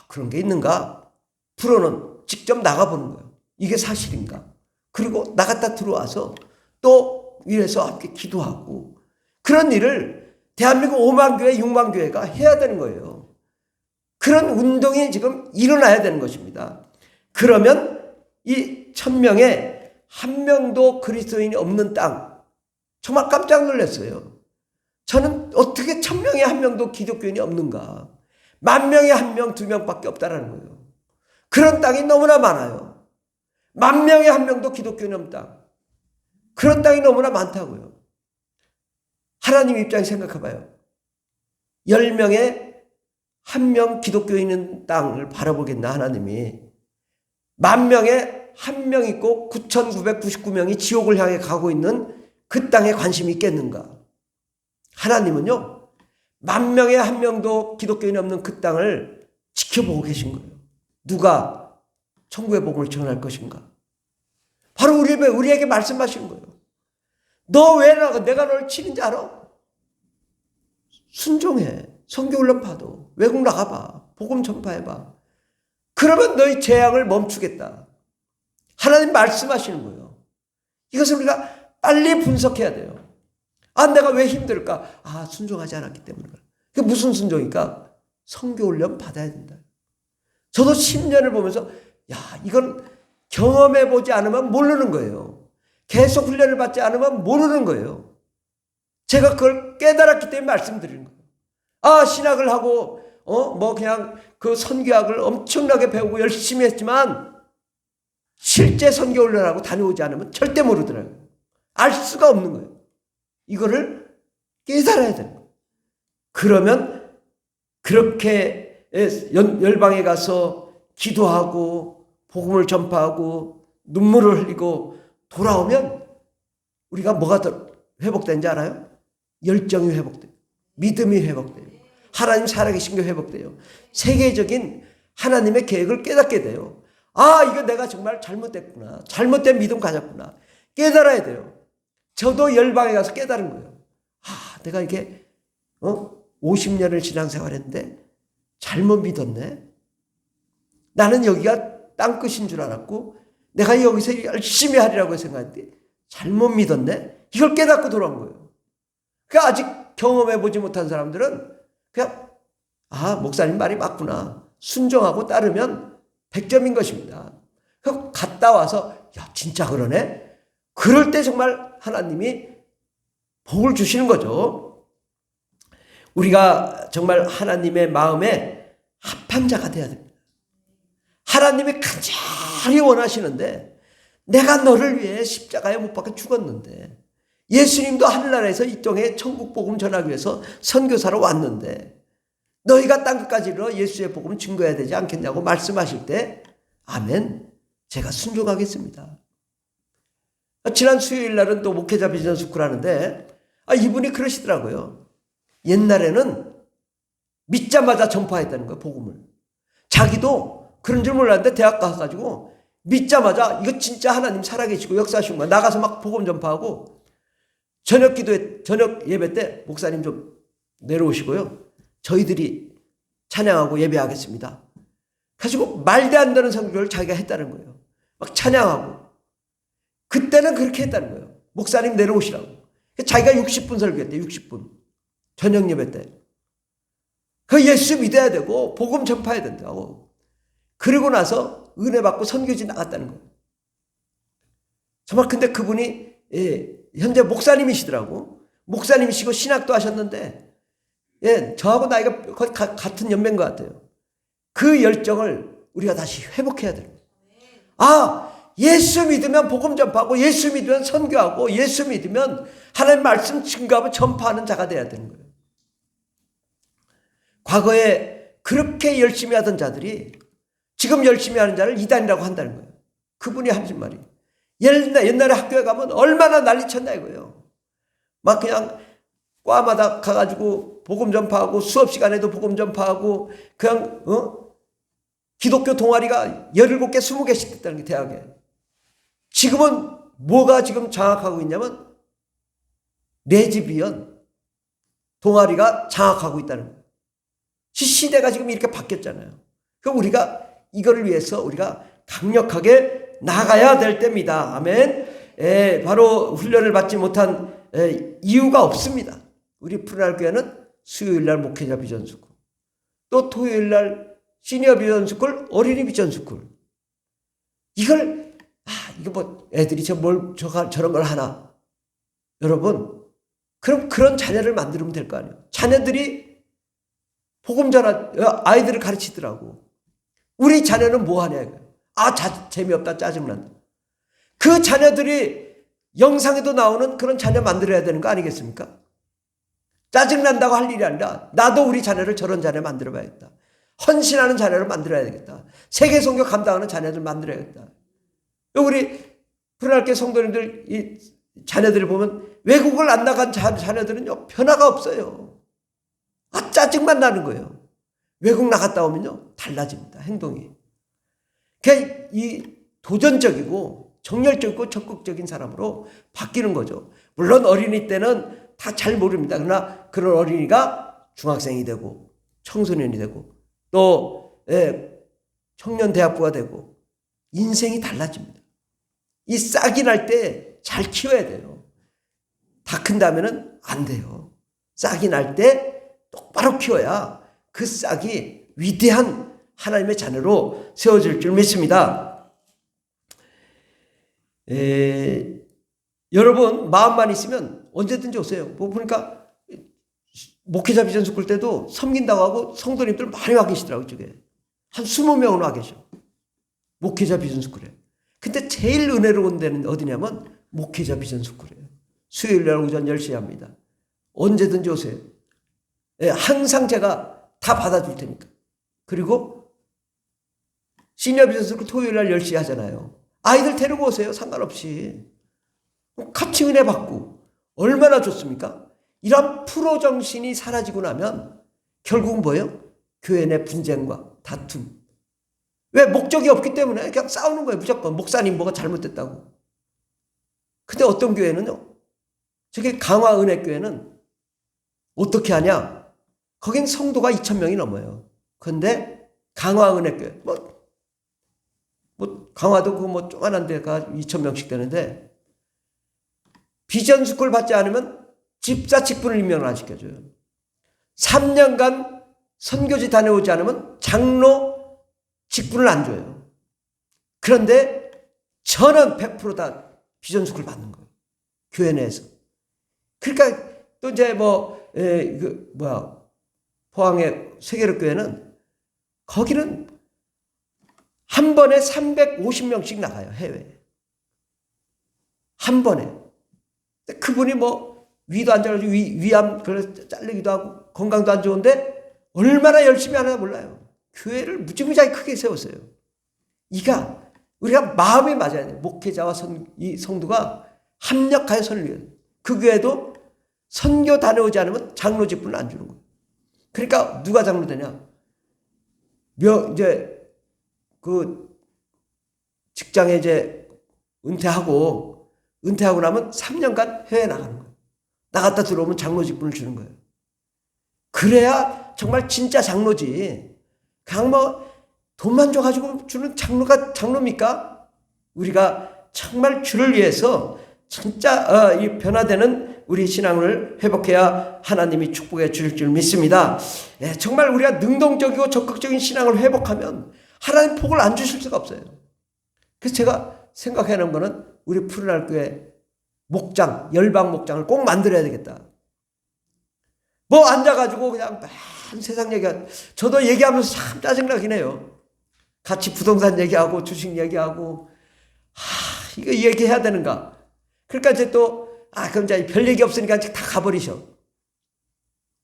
그런 게 있는가? 프로는 직접 나가보는 거예요. 이게 사실인가? 그리고 나갔다 들어와서 또 위에서 함께 기도하고 그런 일을 대한민국 5만 교회, 6만 교회가 해야 되는 거예요. 그런 운동이 지금 일어나야 되는 것입니다. 그러면 이 1000명에 한 명도 그리스도인이 없는 땅, 정말 깜짝 놀랐어요. 저는 어떻게 1000명에 한 명도 기독교인이 없는가? 10,000명에 1명, 2명밖에 없다라는 거예요. 그런 땅이 너무나 많아요. 10,000명에 1명도 기독교인이 없는 땅. 그런 땅이 너무나 많다고요. 하나님 입장에 생각해 봐요. 10명에 1명 기독교인 있는 땅을 바라보겠나 하나님이. 10,000명에 1명 있고 9,999명이 지옥을 향해 가고 있는 그 땅에 관심이 있겠는가? 하나님은요, 10,000명에 1명도 기독교인이 없는 그 땅을 지켜보고 계신 거예요. 누가 천국의 복음을 전할 것인가? 바로 우리에게 말씀하시는 거예요. 너 왜 나가? 내가 널 치는지 알아? 순종해. 선교훈련 봐도. 외국 나가봐. 복음 전파해봐. 그러면 너희 재앙을 멈추겠다. 하나님 말씀하시는 거예요. 이것을 우리가 빨리 분석해야 돼요. 내가 왜 힘들까? 순종하지 않았기 때문에. 그게 무슨 순종일까? 선교훈련 받아야 된다. 저도 10년을 보면서 이건 경험해보지 않으면 모르는 거예요. 계속 훈련을 받지 않으면 모르는 거예요. 제가 그걸 깨달았기 때문에 말씀드리는 거예요. 신학을 하고 그냥 그 선교학을 엄청나게 배우고 열심히 했지만 실제 선교훈련하고 다녀오지 않으면 절대 모르더라고요. 알 수가 없는 거예요. 이거를 깨달아야 되는 거예요. 그러면 그렇게 열방에 가서 기도하고 복음을 전파하고 눈물을 흘리고 돌아오면 우리가 뭐가 더 회복되는지 알아요? 열정이 회복돼요. 믿음이 회복돼요. 하나님 살아계신 게 회복돼요. 세계적인 하나님의 계획을 깨닫게 돼요. 이거 내가 정말 잘못됐구나. 잘못된 믿음 가졌구나. 깨달아야 돼요. 저도 열방에 가서 깨달은 거예요. 내가 이게 50년을 신앙생활했는데 잘못 믿었네. 나는 여기가 땅끝인 줄 알았고 내가 여기서 열심히 하리라고 생각했는데 잘못 믿었네. 이걸 깨닫고 돌아온 거예요. 그러니까 아직 경험해보지 못한 사람들은 그냥 목사님 말이 맞구나. 순종하고 따르면 100점인 것입니다. 그래서 갔다 와서 진짜 그러네. 그럴 때 정말 하나님이 복을 주시는 거죠. 우리가 정말 하나님의 마음에 합한 자가 돼야 됩니다. 하나님이 간절히 원하시는데 내가 너를 위해 십자가에 못 박혀 죽었는데 예수님도 하늘나라에서 이 땅에 천국 복음 전하기 위해서 선교사로 왔는데 너희가 땅끝까지 이르러 예수의 복음을 증거해야 되지 않겠냐고 말씀하실 때 아멘, 제가 순종하겠습니다. 지난 수요일 날은 또 목회자 비전 스쿨 하는데 이분이 그러시더라고요. 옛날에는 믿자마자 전파했다는 거예요. 복음을. 자기도 그런 줄 몰랐는데 대학 가가지고 믿자마자 이거 진짜 하나님 살아계시고 역사하신 거야. 나가서 막 복음 전파하고 저녁 예배 때 목사님 좀 내려오시고요. 저희들이 찬양하고 예배하겠습니다. 가지고 말도 안 되는 설교를 자기가 했다는 거예요. 막 찬양하고. 그때는 그렇게 했다는 거예요. 목사님 내려오시라고. 자기가 60분 설교했대. 60분. 저녁 예배 때. 그 예수 믿어야 되고 복음 전파해야 된다고. 그리고 나서 은혜 받고 선교지 나갔다는 거예요. 정말 근데 그분이 현재 목사님이시더라고. 목사님이시고 신학도 하셨는데 저하고 나이가 거의 같은 연배인 것 같아요. 그 열정을 우리가 다시 회복해야 돼요. 예수 믿으면 복음 전파하고 예수 믿으면 선교하고 예수 믿으면 하나님 말씀 증거하고 전파하는 자가 돼야 되는 거예요. 과거에 그렇게 열심히 하던 자들이 지금 열심히 하는 자를 이단이라고 한다는 거예요. 그분이 하신 말이. 옛날에 학교에 가면 얼마나 난리쳤나 이거예요. 막 그냥 과마다 가가지고 복음 전파하고 수업 시간에도 복음 전파하고 그냥 기독교 동아리가 17개 20개씩 됐다는 게 대학에. 지금은 뭐가 지금 장악하고 있냐면 레즈비언 동아리가 장악하고 있다는 거예요. 시대가 지금 이렇게 바뀌었잖아요. 그럼 우리가 이거를 위해서 우리가 강력하게 나가야 될 때입니다. 아멘. 바로 훈련을 받지 못한 이유가 없습니다. 우리 푸른하늘 교회는 수요일날 목회자 비전스쿨, 또 토요일날 시니어 비전스쿨, 어린이 비전스쿨. 이거 뭐 애들이 저런 걸 하나. 여러분, 그럼 그런 자녀를 만들면 될 거 아니에요. 자녀들이 복음 전하 아이들을 가르치더라고. 우리 자녀는 뭐 하냐 이거예요. 재미없다, 짜증난다. 그 자녀들이 영상에도 나오는 그런 자녀 만들어야 되는 거 아니겠습니까? 짜증난다고 할 일이 아니라 나도 우리 자녀를 저런 자녀 만들어 봐야겠다. 헌신하는 자녀를 만들어야 되겠다. 세계 선교 감당하는 자녀들 만들어야겠다. 우리 푸른하늘 성도님들 이 자녀들을 보면 외국을 안 나간 자녀들은요 변화가 없어요. 짜증만 나는 거예요. 외국 나갔다 오면요 달라집니다. 행동이. 그러니까 이 도전적이고 정열적이고 적극적인 사람으로 바뀌는 거죠. 물론 어린이 때는 다 잘 모릅니다. 그러나 그런 어린이가 중학생이 되고 청소년이 되고 또 청년 대학부가 되고 인생이 달라집니다. 이 싹이 날 때 잘 키워야 돼요. 다 큰 다음에는 안 돼요. 싹이 날 때 똑바로 키워야 그 싹이 위대한 하나님의 자녀로 세워질 줄 믿습니다. 여러분 마음만 있으면 언제든지 오세요. 뭐 보니까 목회자 비전스쿨 때도 섬긴다고 하고 성도님들 많이 와 계시더라고요. 이쪽에 한 20명은 와 계셔. 목회자 비전스쿨에. 근데 제일 은혜로운 데는 어디냐면 목회자 비전스쿨이에요. 수요일날 오전 10시에 합니다. 언제든지 오세요. 항상 제가 다 받아줄 테니까. 그리고 시니어 비전스쿨 토요일날 10시에 하잖아요. 아이들 데리고 오세요. 상관없이. 같이 은혜 받고 얼마나 좋습니까? 이런 프로 정신이 사라지고 나면 결국은 뭐예요? 교회 내 분쟁과 다툼. 왜? 목적이 없기 때문에 그냥 싸우는 거예요. 무조건 목사님 뭐가 잘못됐다고. 근데 어떤 교회는요. 저게 강화은혜교회는 어떻게 하냐? 거긴 성도가 2,000명이 넘어요. 그런데 강화은혜교회 강화도 그 조그만한 데가 2,000명씩 되는데 비전스쿨 받지 않으면 집사 직분을 임명을 안 시켜줘요. 3년간 선교지 다녀오지 않으면 장로 직분을 안 줘요. 그런데 저는 100% 비전스쿨 받는 거예요. 교회 내에서. 그러니까 또 이제 포항의 세계력교회는 거기는 한 번에 350명씩 나가요. 해외에. 한 번에. 그분이 위도 안 잘라주고 위암 잘리기도 하고 건강도 안 좋은데 얼마나 열심히 하나 몰라요. 교회를 무지무지하게 크게 세웠어요. 우리가 마음이 맞아야 돼요. 목회자와 이 성도가 합력하여 선을 위해. 그 교회도 선교 다녀오지 않으면 장로 직분을 안 주는 거예요. 그러니까 누가 장로 되냐? 이제 그 직장에 이제 은퇴하고 나면 3년간 해외 나가는 거예요. 나갔다 들어오면 장로 직분을 주는 거예요. 그래야 정말 진짜 장로지. 그냥 뭐 돈만 줘가지고 주는 장로가 장로입니까? 우리가 정말 주를 위해서 진짜 이 변화되는 우리 신앙을 회복해야 하나님이 축복해 주실 줄 믿습니다. 예, 정말 우리가 능동적이고 적극적인 신앙을 회복하면 하나님 복을 안 주실 수가 없어요. 그래서 제가 생각해 놓은 거는 우리 푸른날 교회 목장, 열방 목장을 꼭 만들어야 되겠다. 뭐 앉아가지고 그냥 막 세상 얘기하고, 저도 얘기하면서 참 짜증나긴 해요. 같이 부동산 얘기하고 주식 얘기하고, 이거 얘기해야 되는가? 그러니까 이제 또 그럼 이제 별 얘기 없으니까 이제 다 가버리셔.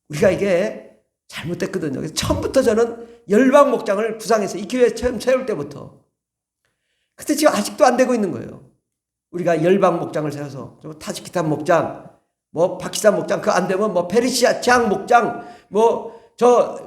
우리가 이게 잘못됐거든요. 그래서 처음부터 저는 열방 목장을 구상해서 이 교회 처음 세울 때부터. 근데 지금 아직도 안 되고 있는 거예요. 우리가 열방 목장을 세워서 타지키탄 목장, 뭐 파키스탄 목장, 그 안 되면 뭐 페르시아 지향 목장, 뭐 저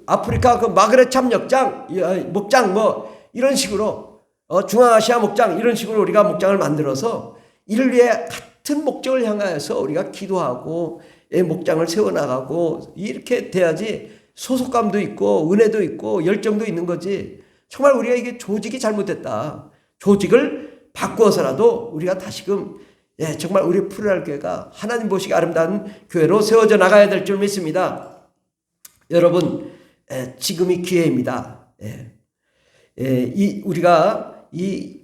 아프리카 그 마그레 참역장 목장, 뭐 이런 식으로 중앙아시아 목장, 이런 식으로 우리가 목장을 만들어서 이를 위해 같은 목적을 향하여서 우리가 기도하고 목장을 세워나가고 이렇게 돼야지 소속감도 있고 은혜도 있고 열정도 있는 거지. 정말 우리가 이게 조직이 잘못됐다. 조직을 바꾸어서라도 우리가 다시금 정말 우리 푸른날 교회가 하나님 보시기 아름다운 교회로 세워져 나가야 될 줄 믿습니다. 여러분, 지금이 기회입니다. 우리가 이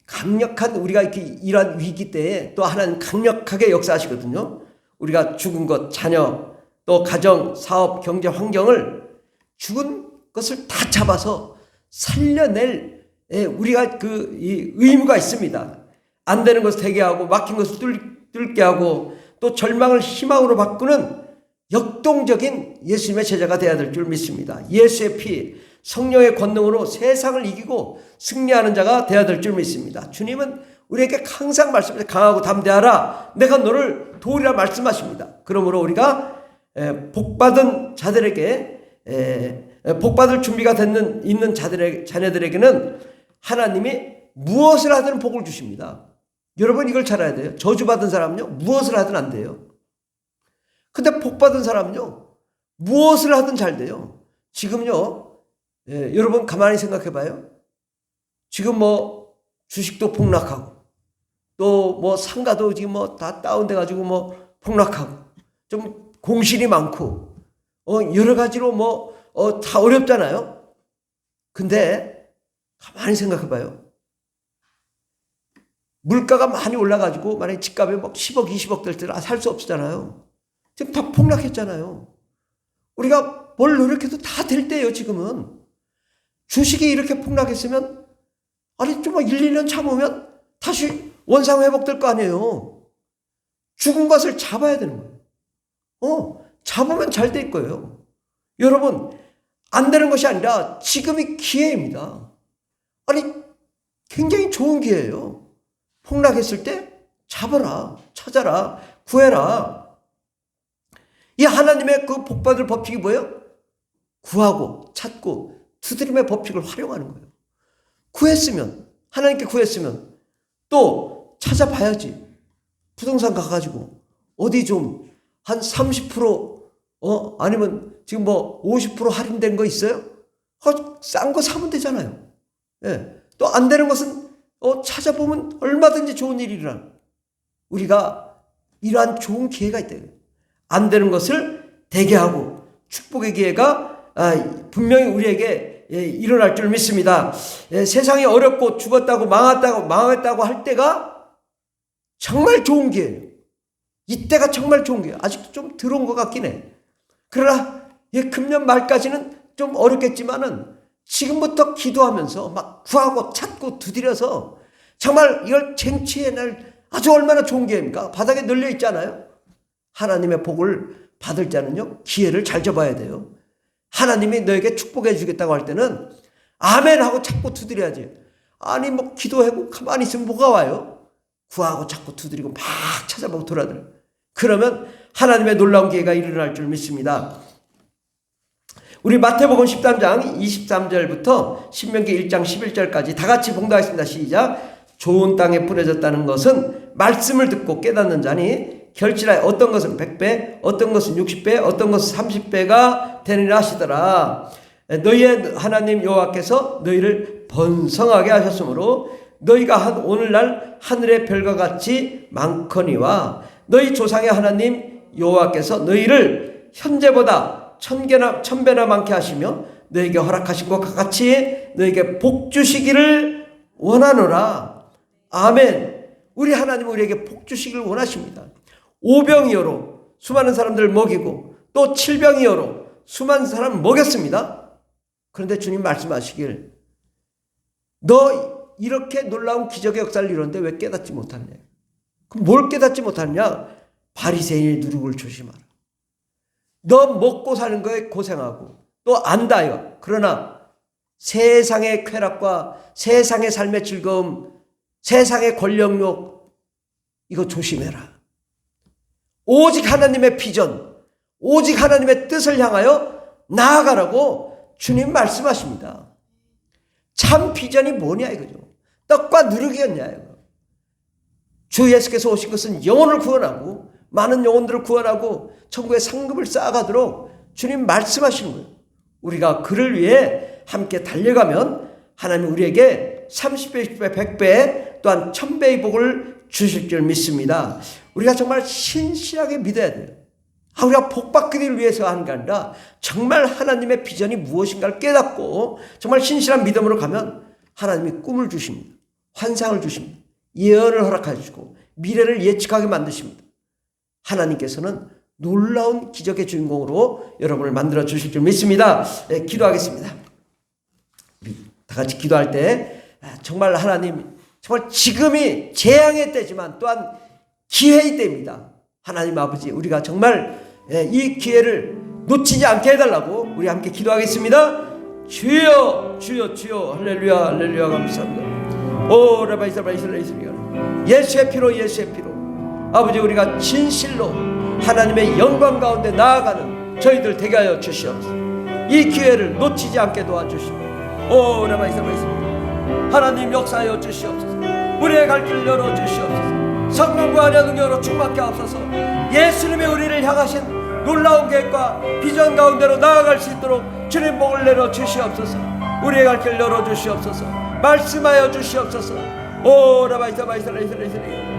강력한, 우리가 이렇게 이러한 위기 때에 또 하나님 강력하게 역사하시거든요. 우리가 죽은 것, 자녀, 또 가정, 사업, 경제 환경을 죽은 것을 다 잡아서 살려낼 우리가 이 의무가 있습니다. 안 되는 것을 되게 하고 막힌 것을 뚫게 하고 또 절망을 희망으로 바꾸는 역동적인 예수님의 제자가 되어야 될 줄 믿습니다. 예수의 피, 성령의 권능으로 세상을 이기고 승리하는 자가 되어야 될 줄 믿습니다. 주님은 우리에게 항상 말씀하시고 강하고 담대하라, 내가 너를 도우리라 말씀하십니다. 그러므로 우리가 복받은 자들에게 복받을 준비가 있는 자녀들에게는 하나님이 무엇을 하든 복을 주십니다. 여러분 이걸 잘 알아야 돼요. 저주받은 사람은요 무엇을 하든 안 돼요. 근데 복받은 사람은요 무엇을 하든 잘 돼요. 지금요 여러분 가만히 생각해 봐요. 지금 뭐 주식도 폭락하고 또 뭐 상가도 지금 뭐 다 다운돼 가지고 뭐 폭락하고 좀 공실이 많고 여러 가지로 뭐 다 어렵잖아요. 근데 가만히 생각해 봐요. 물가가 많이 올라가지고 만약에 집값이 막 10억, 20억 될 때는 살 수 없잖아요. 지금 다 폭락했잖아요. 우리가 뭘 노력해도 다 될 때예요, 지금은. 주식이 이렇게 폭락했으면 좀 1, 2년 참으면 다시 원상 회복될 거 아니에요. 죽은 것을 잡아야 되는 거예요. 잡으면 잘 될 거예요. 여러분, 안 되는 것이 아니라 지금이 기회입니다. 굉장히 좋은 기회예요. 폭락했을 때 잡아라, 찾아라, 구해라. 이 하나님의 그 복받을 법칙이 뭐예요? 구하고 찾고 두드림의 법칙을 활용하는 거예요. 구했으면, 하나님께 구했으면 또 찾아봐야지. 부동산 가가지고 어디 좀 한 30% 아니면 지금 뭐 50% 할인된 거 있어요? 싼 거 사면 되잖아요. 또 안 되는 것은 찾아보면 얼마든지 좋은 일이라. 우리가 이러한 좋은 기회가 있다. 안 되는 것을 되게 하고 축복의 기회가 분명히 우리에게 일어날 줄 믿습니다. 세상이 어렵고 죽었다고 망했다고 할 때가 정말 좋은 기회예요. 이때가 정말 좋은 기회예요. 아직도 좀 들어온 것 같긴 해. 그러나 금년 말까지는 좀 어렵겠지만은 지금부터 기도하면서 막 구하고 찾고 두드려서 정말 이걸 쟁취해낼 아주 얼마나 좋은 기회입니까? 바닥에 널려 있잖아요. 하나님의 복을 받을 자는요 기회를 잘 잡아야 돼요. 하나님이 너에게 축복해 주겠다고 할 때는 아멘 하고 찾고 두드려야지. 뭐 기도하고 가만히 있으면 뭐가 와요? 구하고 찾고 두드리고 막 찾아보고 돌아다녀. 그러면 하나님의 놀라운 기회가 일어날 줄 믿습니다. 우리 마태복음 13장 23절부터 신명기 1장 11절까지 다 같이 봉독하겠습니다. 시작. 좋은 땅에 뿌려졌다는 것은 말씀을 듣고 깨닫는 자니 결실하여 어떤 것은 100배, 어떤 것은 60배, 어떤 것은 30배가 되느니라 하시더라. 너희의 하나님 여호와께서 너희를 번성하게 하셨으므로 너희가 한 오늘날 하늘의 별과 같이 많거니와 너희 조상의 하나님 여호와께서 너희를 현재보다 천배나 많게 하시며 너희에게 허락하신 것과 같이 너희에게 복 주시기를 원하노라. 아멘. 우리 하나님은 우리에게 복 주시기를 원하십니다. 오병이어로 수많은 사람들을 먹이고 또 칠병이어로 수많은 사람을 먹였습니다. 그런데 주님 말씀하시길 너 이렇게 놀라운 기적의 역사를 이루는데 왜 깨닫지 못하느냐. 그럼 뭘 깨닫지 못하느냐. 바리새인의 누룩을 조심하라. 너 먹고 사는 거에 고생하고 또 안다요. 그러나 세상의 쾌락과 세상의 삶의 즐거움, 세상의 권력욕 이거 조심해라. 오직 하나님의 비전, 오직 하나님의 뜻을 향하여 나아가라고 주님 말씀하십니다. 참 비전이 뭐냐 이거죠. 떡과 누룩이었냐 이거. 주 예수께서 오신 것은 영혼을 구원하고 많은 영혼들을 구원하고 천국의 상급을 쌓아가도록 주님 말씀하시는 거예요. 우리가 그를 위해 함께 달려가면 하나님 우리에게 30배, 60배, 100배 또한 1000배의 복을 주실 줄 믿습니다. 우리가 정말 신실하게 믿어야 돼요. 우리가 복 받기를 위해서 하는 게 아니라 정말 하나님의 비전이 무엇인가를 깨닫고 정말 신실한 믿음으로 가면 하나님이 꿈을 주십니다. 환상을 주십니다. 예언을 허락해 주시고 미래를 예측하게 만드십니다. 하나님께서는 놀라운 기적의 주인공으로 여러분을 만들어 주실 줄 믿습니다. 네, 기도하겠습니다. 우리 다 같이 기도할 때 정말 하나님 정말 지금이 재앙의 때지만 또한 기회의 때입니다. 하나님 아버지 우리가 정말 이 기회를 놓치지 않게 해달라고 우리 함께 기도하겠습니다. 주여 주여 주여 할렐루야 할렐루야 감사합니다. 오 라바이사바이슬레이슬리가 예수의 피로 예수의 피로 아버지 우리가 진실로 하나님의 영광 가운데 나아가는 저희들 되게 하여 주시옵소서. 이 기회를 놓치지 않게 도와주시고 오 라바이사바이슬리가 하나님 역사하여 주시옵소서. 우리의 갈 길을 열어주시옵소서. 성령과 은혜와 능력으로 충만케 하옵소서. 예수님의 우리를 향하신 놀라운 계획과 비전 가운데로 나아갈 수 있도록 주님 복을 내려 주시옵소서. 우리의 갈 길을 열어 주시옵소서. 말씀하여 주시옵소서. 오 라바이사바이슬레이슬레이슬리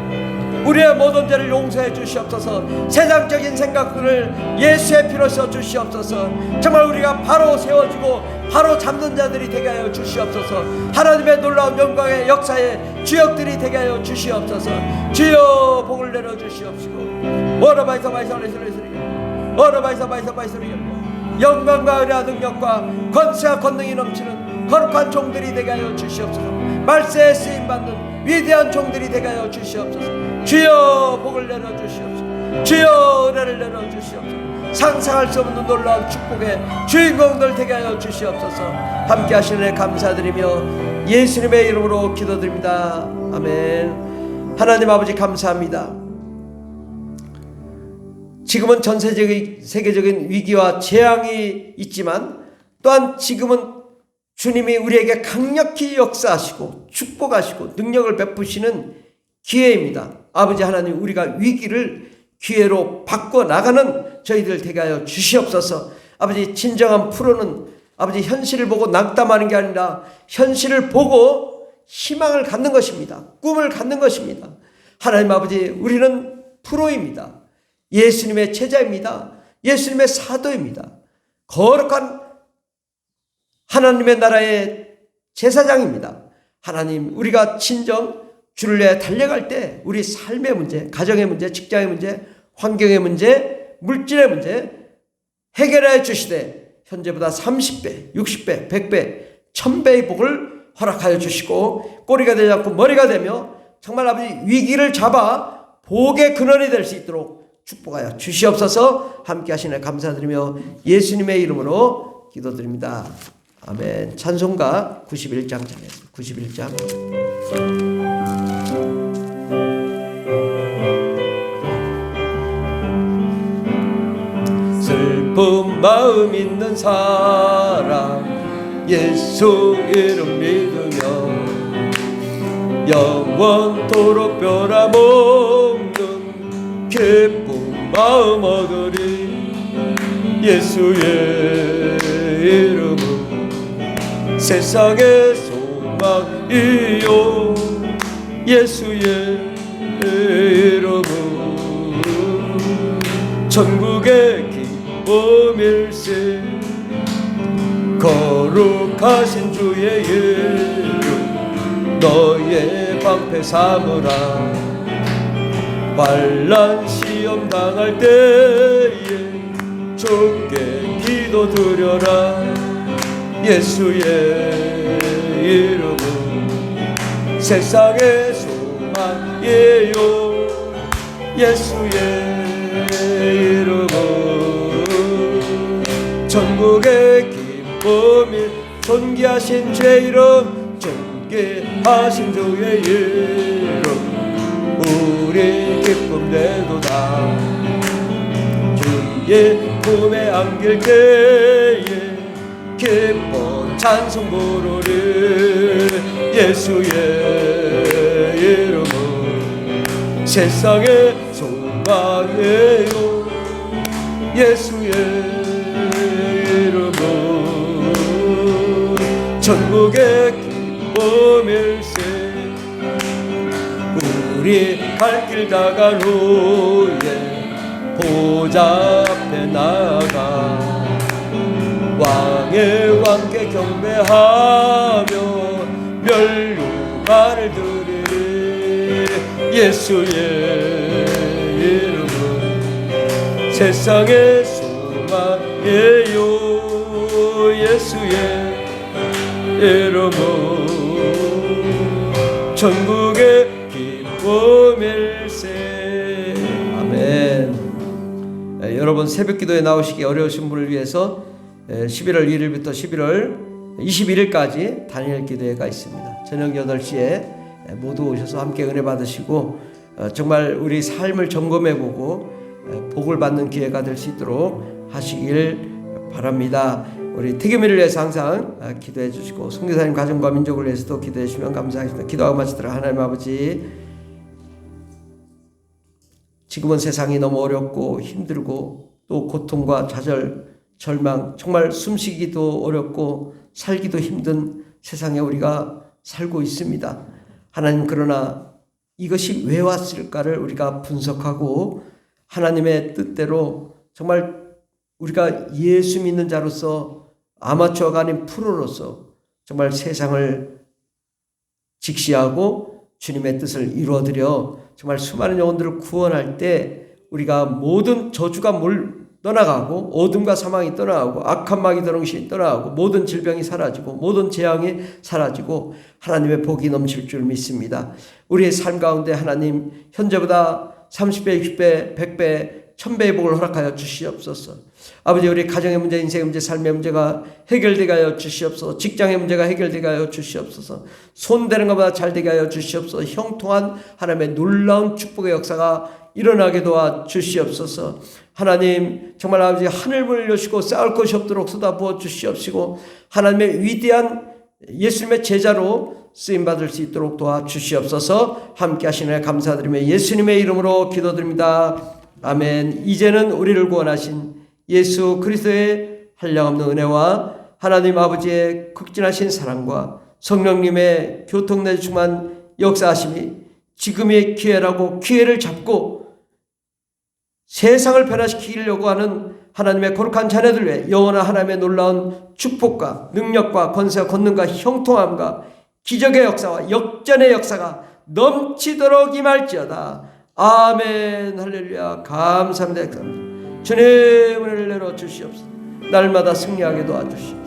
우리의 모든 죄를 용서해 주시옵소서. 세상적인 생각들을 예수의 피로 써 주시옵소서. 정말 우리가 바로 세워지고 바로 잡는 자들이 되게 하여 주시옵소서. 하나님의 놀라운 영광의 역사의 주역들이 되게 하여 주시옵소서. 주여 복을 내려 주시옵시고 영광과 은혜와 능력과 권세와 권능이 넘치는 거룩한 종들이 되게 하여 주시옵소서. 말세에 쓰임받는 위대한 종들이 되게 하여 주시옵소서. 주여 복을 내려 주시옵소서. 주여 은혜를 내려 주시옵소서. 상상할 수 없는 놀라운 축복의 주인공들 되게 하여 주시옵소서. 함께 하시는 감사드리며 예수님의 이름으로 기도드립니다. 아멘. 하나님 아버지 감사합니다. 지금은 전 세계적인 위기와 재앙이 있지만 또한 지금은 주님이 우리에게 강력히 역사하시고 축복하시고 능력을 베푸시는 기회입니다. 아버지 하나님 우리가 위기를 기회로 바꿔나가는 저희들 되게 하여 주시옵소서. 아버지 진정한 프로는 아버지 현실을 보고 낙담하는 게 아니라 현실을 보고 희망을 갖는 것입니다. 꿈을 갖는 것입니다. 하나님 아버지 우리는 프로입니다. 예수님의 제자입니다. 예수님의 사도입니다. 거룩한 하나님의 나라의 제사장입니다. 하나님 우리가 진정 주를 위해 달려갈 때 우리 삶의 문제, 가정의 문제, 직장의 문제, 환경의 문제, 물질의 문제 해결해 주시되 현재보다 30배, 60배, 100배, 1000배의 복을 허락하여 주시고 꼬리가 되지 않고 머리가 되며 정말 아버지 위기를 잡아 복의 근원이 될 수 있도록 축복하여 주시옵소서. 함께 하시네 감사드리며 예수님의 이름으로 기도드립니다. 아멘. 찬송가 91장 전했습니다. 91장. 슬픈 마음 있는 사람 예수 이름 믿으며 영원토록 변함없는 기쁜 마음 얻으리. 예수의 이름은 세상의 소망이요. 예수의 이름은 천국의 기쁨일세. 거룩하신 주의 이름 너의 방패 삼으라. 환난 시험 당할 때에 주께 기도드려라. 예수의 이름은 세상의 소망이에요. 예수의 이름은 천국의 기쁨이. 존귀하신 주의 이름, 존귀하신 주의 이름 우리 기쁨 되도다. 주의 품에 안길 때에 기쁜 찬송 부르리. 예수의 이름은 세상의 소망이에요. 예수의 이름은 천국의 기쁨일세. 우리 갈 길 다간 후에 보좌 앞에 나아가 왕의 왕께 경배하며 멸류관을 드리리. 예수의 이름은 세상의 소망이에요. 예수의 이름은 천국의 기쁨일세. 아멘. 여러분 새벽 기도에 나오시기 어려우신 분을 위해서 11월 1일부터 11월 21일까지 단일 기도회가 있습니다. 저녁 8시에 모두 오셔서 함께 은혜 받으시고 정말 우리 삶을 점검해보고 복을 받는 기회가 될 수 있도록 하시길 바랍니다. 우리 태교미를 위해서 항상 기도해 주시고 선교사님 가정과 민족을 위해서도 기도해 주시면 감사하겠습니다. 기도하고 마치도록. 하나님 아버지, 지금은 세상이 너무 어렵고 힘들고 또 고통과 좌절, 절망, 정말 숨쉬기도 어렵고 살기도 힘든 세상에 우리가 살고 있습니다. 하나님, 그러나 이것이 왜 왔을까를 우리가 분석하고 하나님의 뜻대로 정말 우리가 예수 믿는 자로서, 아마추어가 아닌 프로로서 정말 세상을 직시하고 주님의 뜻을 이루어드려 정말 수많은 영혼들을 구원할 때 우리가 모든 저주가 떠나가고 어둠과 사망이 떠나가고 악한 마귀 더렁신이 떠나가고 모든 질병이 사라지고 모든 재앙이 사라지고 하나님의 복이 넘칠 줄 믿습니다. 우리의 삶 가운데 하나님 현재보다 30배, 60배, 100배, 1000배의 복을 허락하여 주시옵소서. 아버지, 우리 가정의 문제, 인생의 문제, 삶의 문제가 해결되게 하여 주시옵소서. 직장의 문제가 해결되게 하여 주시옵소서. 손대는 것보다 잘되게 하여 주시옵소서. 형통한 하나님의 놀라운 축복의 역사가 일어나게 도와 주시옵소서. 하나님, 정말 아버지, 하늘문을 여시고 쌓을 것이 없도록 쏟아부어 주시옵시고 하나님의 위대한 예수님의 제자로 쓰임받을 수 있도록 도와주시옵소서. 함께 하시는 감사드리며 예수님의 이름으로 기도드립니다. 아멘. 이제는 우리를 구원하신 예수 그리스도의 한량없는 은혜와 하나님 아버지의 극진하신 사랑과 성령님의 교통내 충만 역사하심이 지금의 기회라고 기회를 잡고 세상을 변화시키려고 하는 하나님의 거룩한 자녀들 위해 영원한 하나님의 놀라운 축복과 능력과 권세와 권능과 형통함과 기적의 역사와 역전의 역사가 넘치도록 임할지어다. 아멘. 할렐루야. 감사합니다. 주님 은혜를 내려 주시옵소서. 날마다 승리하게 도와주시옵소서.